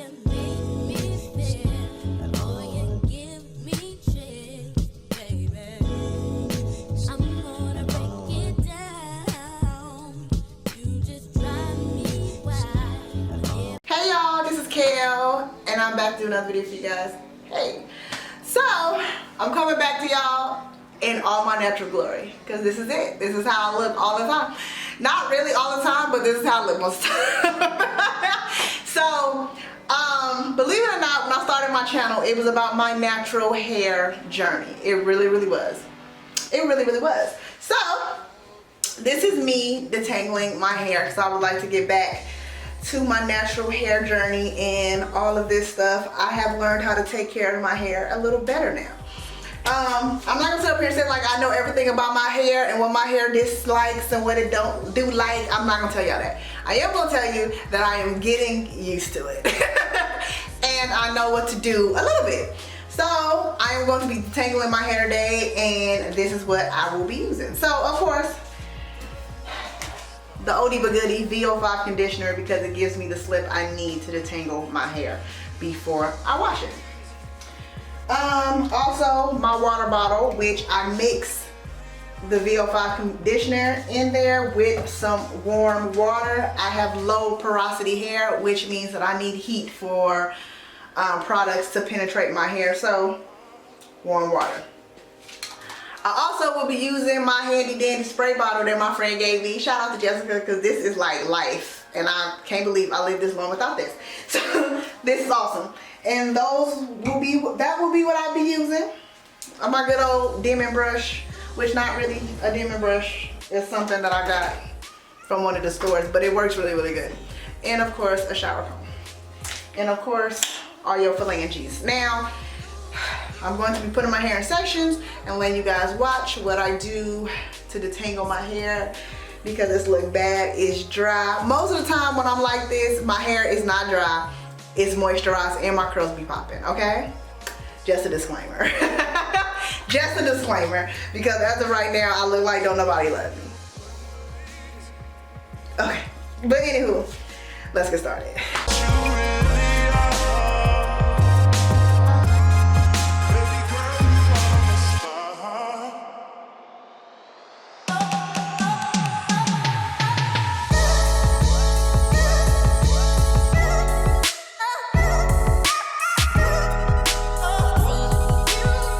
Hey y'all, this is Kel, and I'm back to another video for you guys. Hey, so I'm coming back to y'all in all my natural glory, because this is it. This is how I look all the time. Not really all the time, but this is how I look most of the time. So, believe it or not, when I started my channel, it was about my natural hair journey. It really, really was. It really, really was. So, this is me detangling my hair, because I would like to get back to my natural hair journey and all of this stuff. I have learned how to take care of my hair a little better now. I'm not gonna sit up here and say like I know everything about my hair and what my hair dislikes and what it don't do like. I'm not gonna tell y'all that. I am gonna tell you that I am getting used to it. And I know what to do a little bit. So I am going to be detangling my hair today, and this is what I will be using. So of course, the oldie but goodie VO5 conditioner, because it gives me the slip I need to detangle my hair before I wash it. Also my water bottle, which I mix the VO5 conditioner in there with some warm water. I have low porosity hair, which means that I need heat for products to penetrate my hair, so warm water. I also will be using my handy dandy spray bottle that my friend gave me. Shout out to Jessica, because this is like life, and I can't believe I lived this long without this. So this is awesome. And that will be what I'll be using. My good old Demon brush, which not really a Demon brush. It's something that I got from one of the stores, but it works really, really good. And of course, a shower comb. And of course, all your phalanges. Now, I'm going to be putting my hair in sections and letting you guys watch what I do to detangle my hair, because it's look bad, it's dry. Most of the time when I'm like this, my hair is not dry, it's moisturized, and my curls be popping, okay? Just a disclaimer. Just a disclaimer, because as of right now, I look like don't nobody love me. Okay, but anywho, let's get started.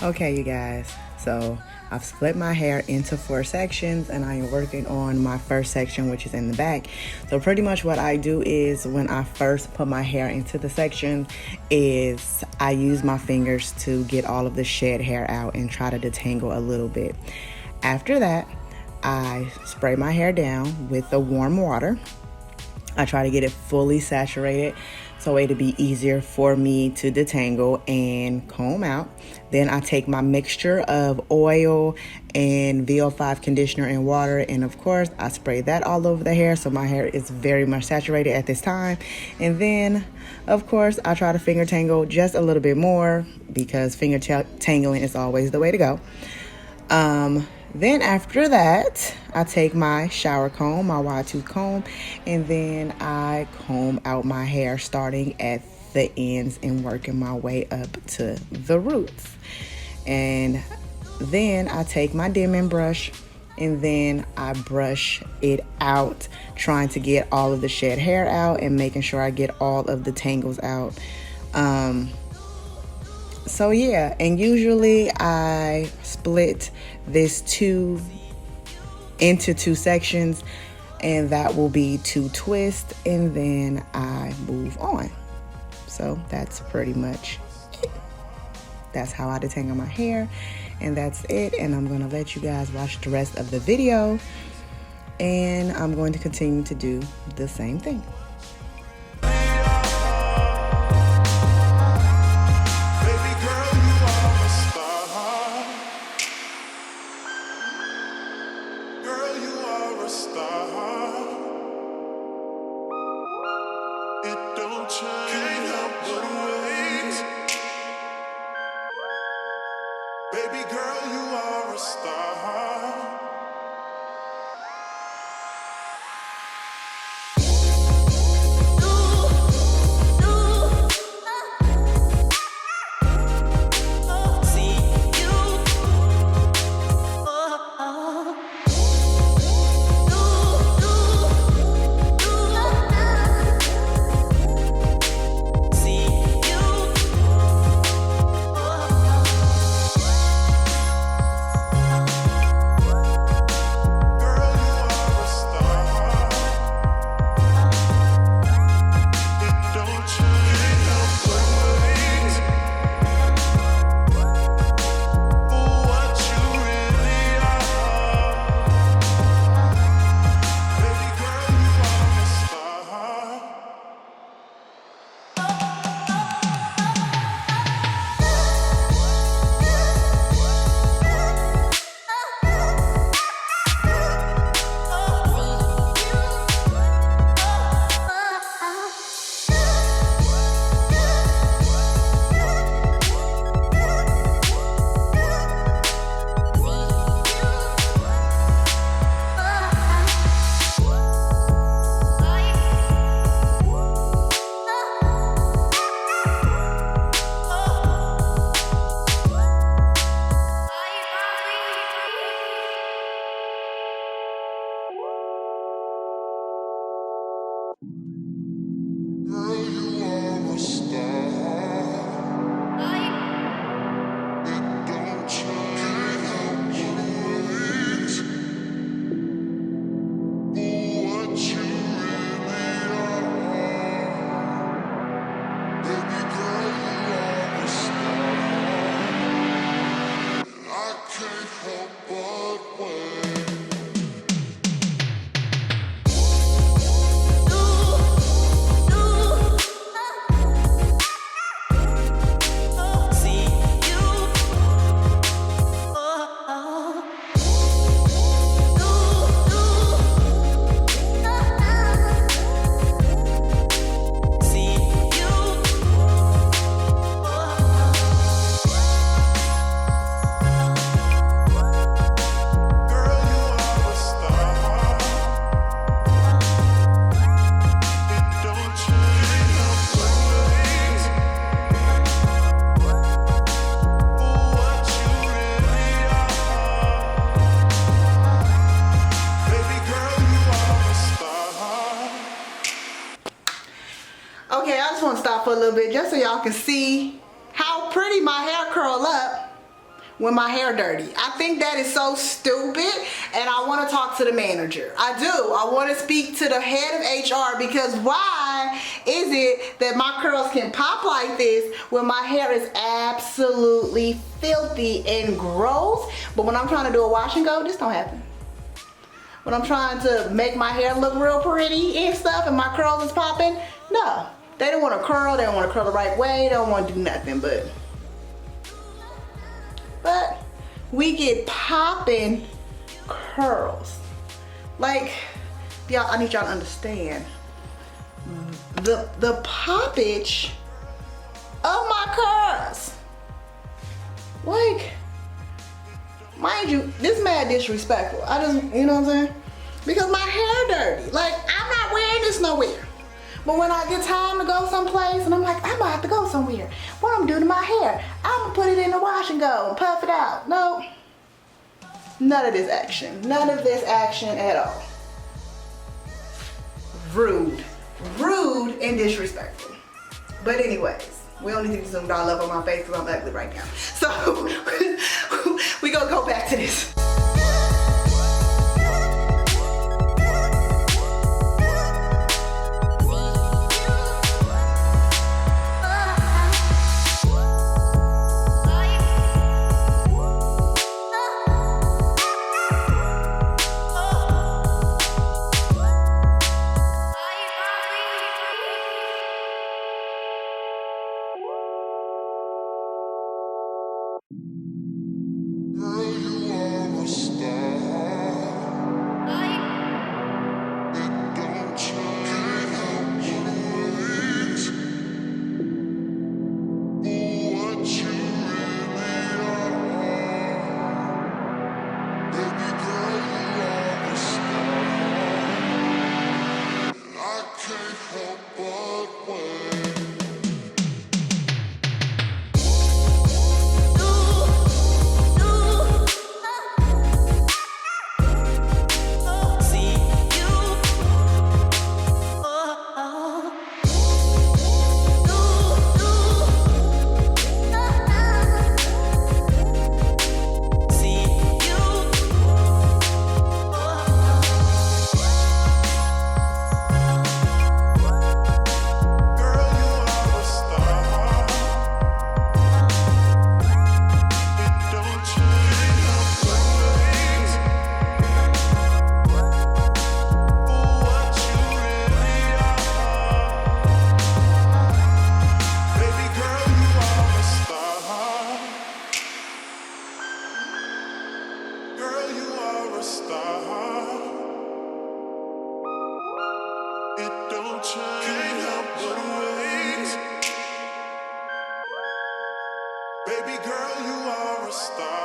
Okay, you guys, so I've split my hair into 4 sections, and I am working on my first section, which is in the back. So pretty much what I do is, when I first put my hair into the section, is I use my fingers to get all of the shed hair out and try to detangle a little bit. After that, I spray my hair down with the warm water. I try to get it fully saturated so it'll be easier for me to detangle and comb out. Then I take my mixture of oil and VO5 conditioner and water, and of course I spray that all over the hair so my hair is very much saturated at this time. And then of course I try to finger tangle just a little bit more, because finger tangling is always the way to go. Then after that, I take my shower comb, my wide tooth comb, and then I comb out my hair starting at the ends and working my way up to the roots. And then I take my Demon brush, and then I brush it out, trying to get all of the shed hair out and making sure I get all of the tangles out. So yeah, and usually I split this into 2 sections, and that will be 2 twists, and then I move on. So that's pretty much it. That's how I detangle my hair, and that's it. And I'm gonna let you guys watch the rest of the video, and I'm going to continue to do the same thing. Baby girl, you are a star. I just want to stop for a little bit just so y'all can see how pretty my hair curl up when my hair dirty. I think that is so stupid, and I want to talk to the manager. I do. I want to speak to the head of HR, because why is it that my curls can pop like this when my hair is absolutely filthy and gross, but when I'm trying to do a wash and go, this don't happen. When I'm trying to make my hair look real pretty and stuff and my curls is popping, no. They don't want to curl, they don't want to curl the right way, they don't want to do nothing, but we get popping curls. Like, y'all, I need y'all to understand the poppage of my curls. Like, mind you, this mad disrespectful. I just, you know what I'm saying? Because my hair dirty. Like, I'm not wearing this nowhere. But when I get time to go someplace and I'm like, I'm gonna have to go somewhere, what I'm gonna do to my hair? I'm gonna put it in the wash and go and puff it out. No, none of this action. None of this action at all. Rude. Rude and disrespectful. But anyways, we don't need to zoom all up on my face because I'm ugly right now. So, we gonna go back to this. Baby girl, you are a star.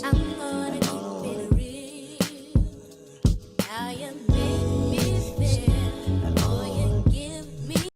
I'm gonna keep it real. I am.